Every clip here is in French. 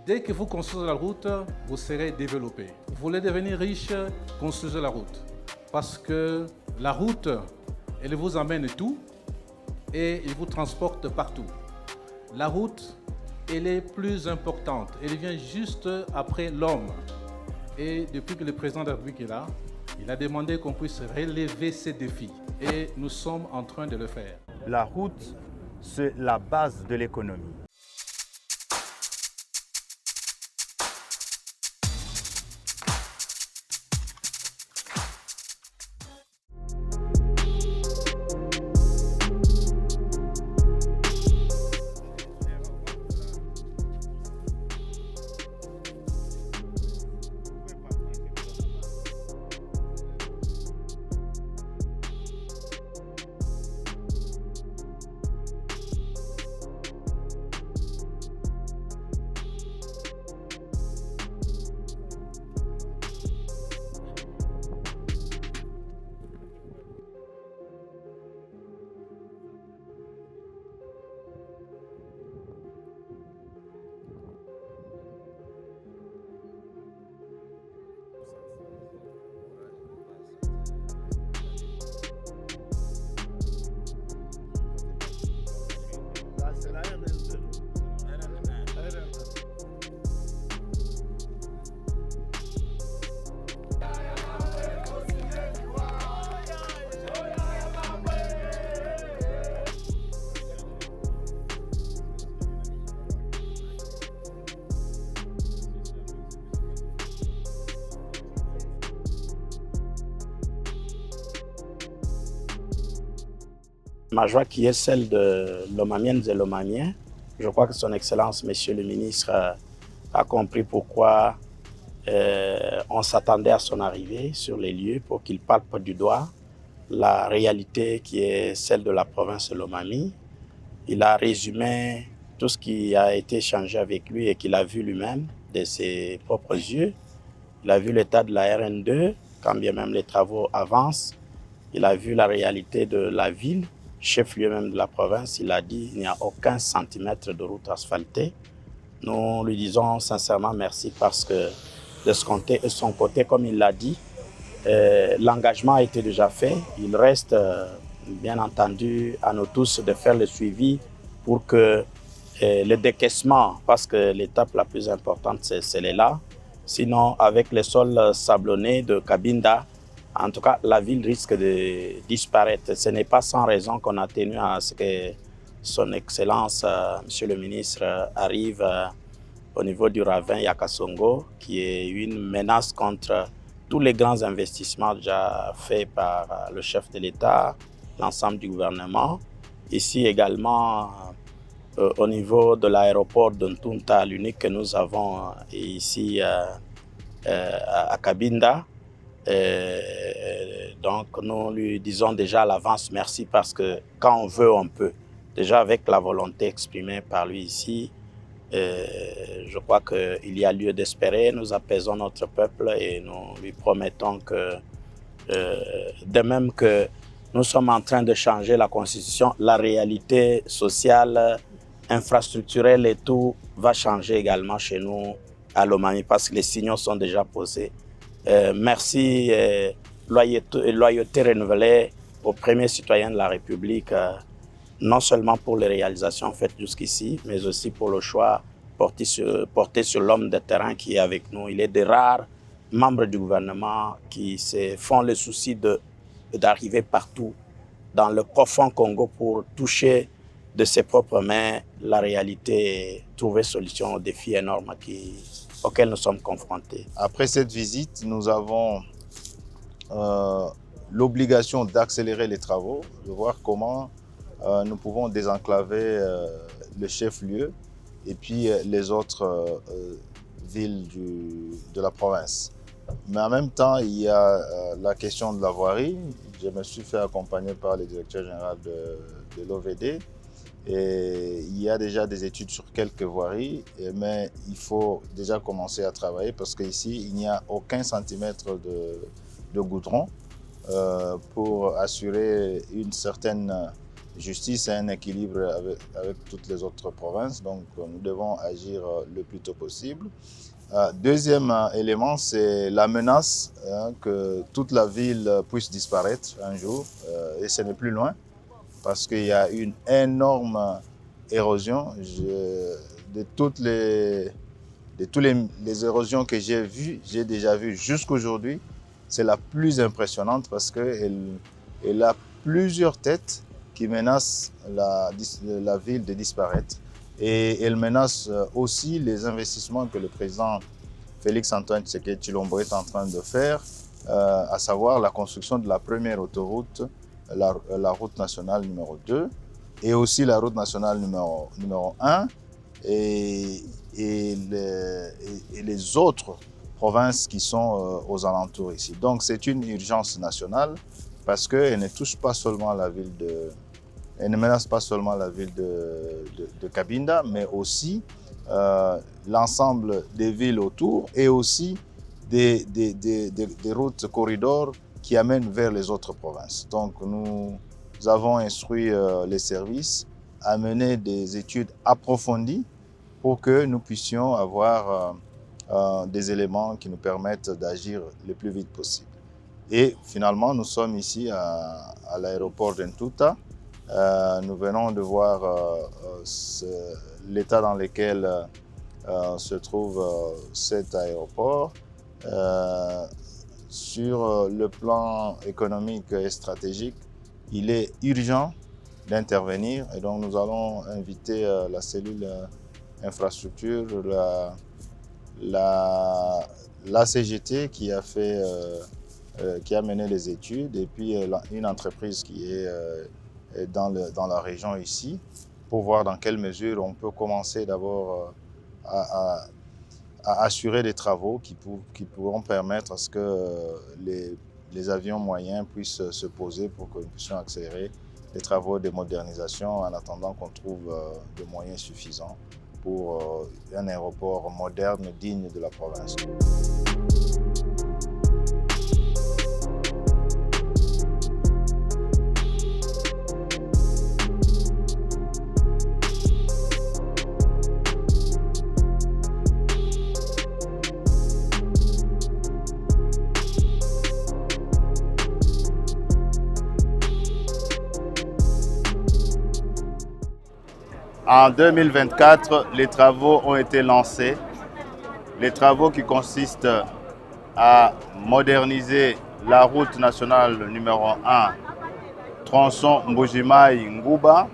Dès que vous construisez la route, vous serez développé. Vous voulez devenir riche, construisez la route. Parce que la route, elle vous amène tout et elle vous transporte partout. La route, elle est plus importante. Elle vient juste après l'homme. Et depuis que le président de la République est là, il a demandé qu'on puisse relever ces défis. Et nous sommes en train de le faire. La route, c'est la base de l'économie. Ma joie qui est celle de l'Omamiennes et l'Omamiens. Je crois que son Excellence, Monsieur le ministre, a compris pourquoi on s'attendait à son arrivée sur les lieux pour qu'il palpe du doigt la réalité qui est celle de la province de l'Omami. Il a résumé tout ce qui a été échangé avec lui et qu'il a vu lui-même de ses propres yeux. Il a vu l'état de la RN2, quand bien même les travaux avancent. Il a vu la réalité de la ville, chef-lieu même de la province. Il a dit qu'il n'y a aucun centimètre de route asphaltée. Nous lui disons sincèrement merci parce que de son côté, comme il l'a dit, l'engagement a été déjà fait. Il reste, bien entendu, à nous tous de faire le suivi pour que le décaissement, parce que l'étape la plus importante, c'est celle-là. Sinon, avec les sols sablonnés de Cabinda, en tout cas, la ville risque de disparaître. Ce n'est pas sans raison qu'on a tenu à ce que son Excellence, Monsieur le ministre, arrive au niveau du ravin Yakasongo, qui est une menace contre tous les grands investissements déjà faits par le chef de l'État, l'ensemble du gouvernement. Ici également, au niveau de l'aéroport de Ntunta, l'unique que nous avons ici à Cabinda. Donc nous lui disons déjà à l'avance merci parce que quand on veut, on peut. Déjà avec la volonté exprimée par lui ici, je crois qu'il y a lieu d'espérer. Nous apaisons notre peuple et nous lui promettons que, de même que nous sommes en train de changer la constitution, la réalité sociale, infrastructurelle et tout va changer également chez nous à l'Omami parce que les signaux sont déjà posés. Merci, loyauté renouvelée aux premiers citoyens de la République, non seulement pour les réalisations faites jusqu'ici, mais aussi pour le choix porté sur l'homme de terrain qui est avec nous. Il est des rares membres du gouvernement qui se font le souci d'arriver partout dans le profond Congo pour toucher de ses propres mains la réalité et trouver solution aux défis énormes auxquels nous sommes confrontés. Après cette visite, nous avons l'obligation d'accélérer les travaux, de voir comment nous pouvons désenclaver le chef-lieu et puis les autres villes de la province. Mais en même temps, il y a la question de la voirie. Je me suis fait accompagner par le directeur général de l'OVD. Et il y a déjà des études sur quelques voiries, mais il faut déjà commencer à travailler parce qu'ici, il n'y a aucun centimètre de goudron pour assurer une certaine justice et un équilibre avec toutes les autres provinces. Donc nous devons agir le plus tôt possible. Deuxième élément, c'est la menace que toute la ville puisse disparaître un jour. Et ce n'est plus loin parce qu'il y a une énorme érosion. De toutes les érosions que j'ai déjà vues jusqu'aujourd'hui, c'est la plus impressionnante parce qu'elle a plusieurs têtes qui menacent la ville de disparaître. Et elle menace aussi les investissements que le président Félix-Antoine Tshisekedi Tshilombo est en train de faire, à savoir la construction de la première autoroute, la route nationale numéro 2, et aussi la route nationale numéro 1, et les autres provinces qui sont aux alentours ici. Donc c'est une urgence nationale parce qu'elle ne touche pas seulement la ville elle ne menace pas seulement la ville de Cabinda, mais aussi l'ensemble des villes autour et aussi des routes corridors qui amènent vers les autres provinces. Donc nous avons instruit les services à mener des études approfondies pour que nous puissions avoir des éléments qui nous permettent d'agir le plus vite possible. Et finalement, nous sommes ici à l'aéroport d'Ntouta. Nous venons de voir l'état dans lequel se trouve cet aéroport. Sur le plan économique et stratégique, il est urgent d'intervenir et donc nous allons inviter la cellule infrastructure, la CGT qui a mené les études et puis une entreprise qui est dans la région ici pour voir dans quelle mesure on peut commencer d'abord à assurer des travaux qui pourront permettre à ce que les avions moyens puissent se poser pour que nous puissions accélérer les travaux de modernisation en attendant qu'on trouve des moyens suffisants pour un aéroport moderne digne de la province. En 2024, les travaux ont été lancés. Les travaux qui consistent à moderniser la route nationale numéro 1, tronçon Mbujimai-Nguba,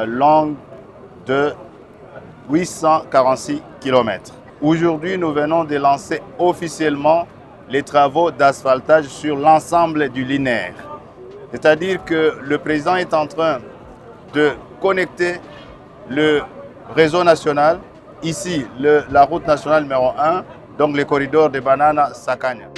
longue de 846 km. Aujourd'hui, nous venons de lancer officiellement les travaux d'asphaltage sur l'ensemble du linéaire. C'est-à-dire que le président est en train de connecter le réseau national, ici la route nationale numéro 1, donc les corridors de Banana-Sakanya.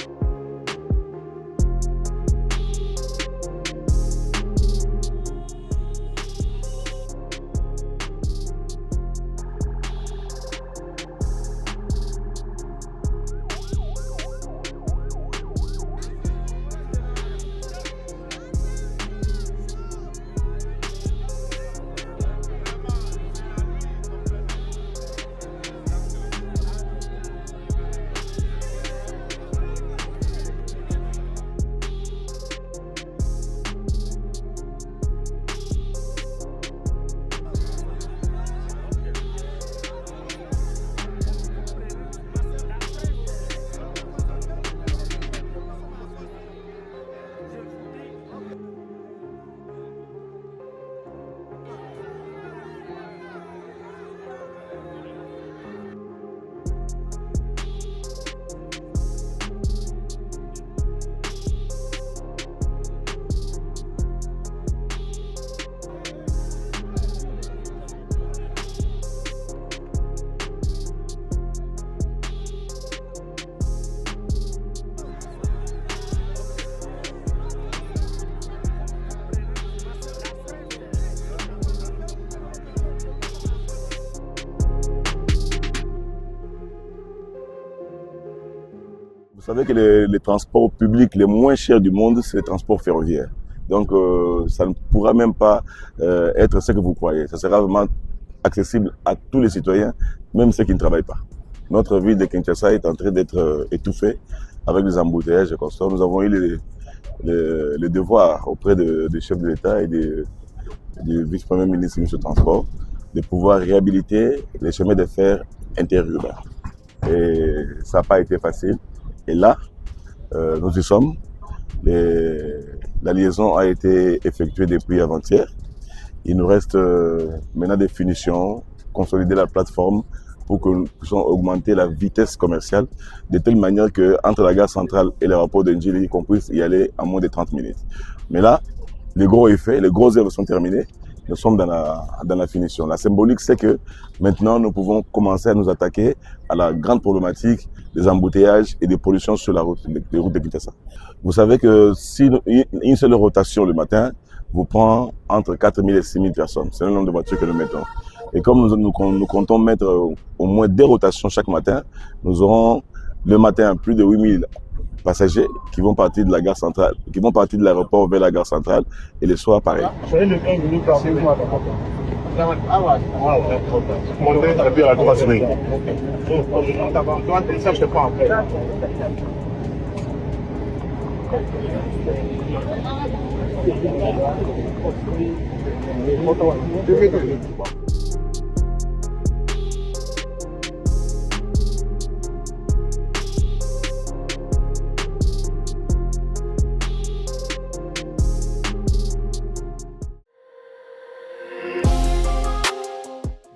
Vous savez que les transports publics les moins chers du monde, c'est les transports ferroviaires. Donc, ça ne pourra même pas être ce que vous croyez. Ça sera vraiment accessible à tous les citoyens, même ceux qui ne travaillent pas. Notre ville de Kinshasa est en train d'être étouffée avec les embouteillages et consorts. Nous avons eu le devoir auprès des chefs de l'État et du vice-premier ministre du Transport de pouvoir réhabiliter les chemins de fer interurbains. Et ça n'a pas été facile. Et là, nous y sommes. La liaison a été effectuée depuis avant-hier. Il nous reste maintenant des finitions, consolider la plateforme pour que nous puissions augmenter la vitesse commerciale de telle manière qu'entre la gare centrale et l'aéroport de Njili, qu'on puisse y aller en moins de 30 minutes. Mais là, le gros est fait, les grosses œuvres sont terminées. Nous sommes dans la finition. La symbolique, c'est que maintenant, nous pouvons commencer à nous attaquer à la grande problématique des embouteillages et des pollutions sur la route, les routes de Kinshasa. Vous savez que si une seule rotation le matin vous prend entre 4 000 et 6 000 personnes, c'est le nombre de voitures que nous mettons. Et comme nous comptons mettre au moins 2 rotations chaque matin, nous aurons le matin plus de 8 000 passagers qui vont partir de la gare centrale, qui vont partir de l'aéroport vers la gare centrale, et le soir pareil.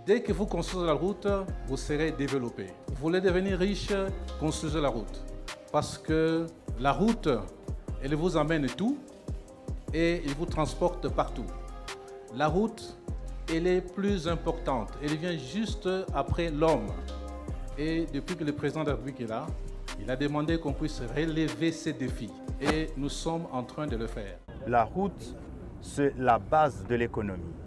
Dès que vous construisez la route, vous serez développé. Vous voulez devenir riche, construisez la route. Parce que la route, elle vous amène tout et elle vous transporte partout. La route, elle est plus importante. Elle vient juste après l'homme. Et depuis que le président de la République est là, il a demandé qu'on puisse relever ces défis. Et nous sommes en train de le faire. La route, c'est la base de l'économie.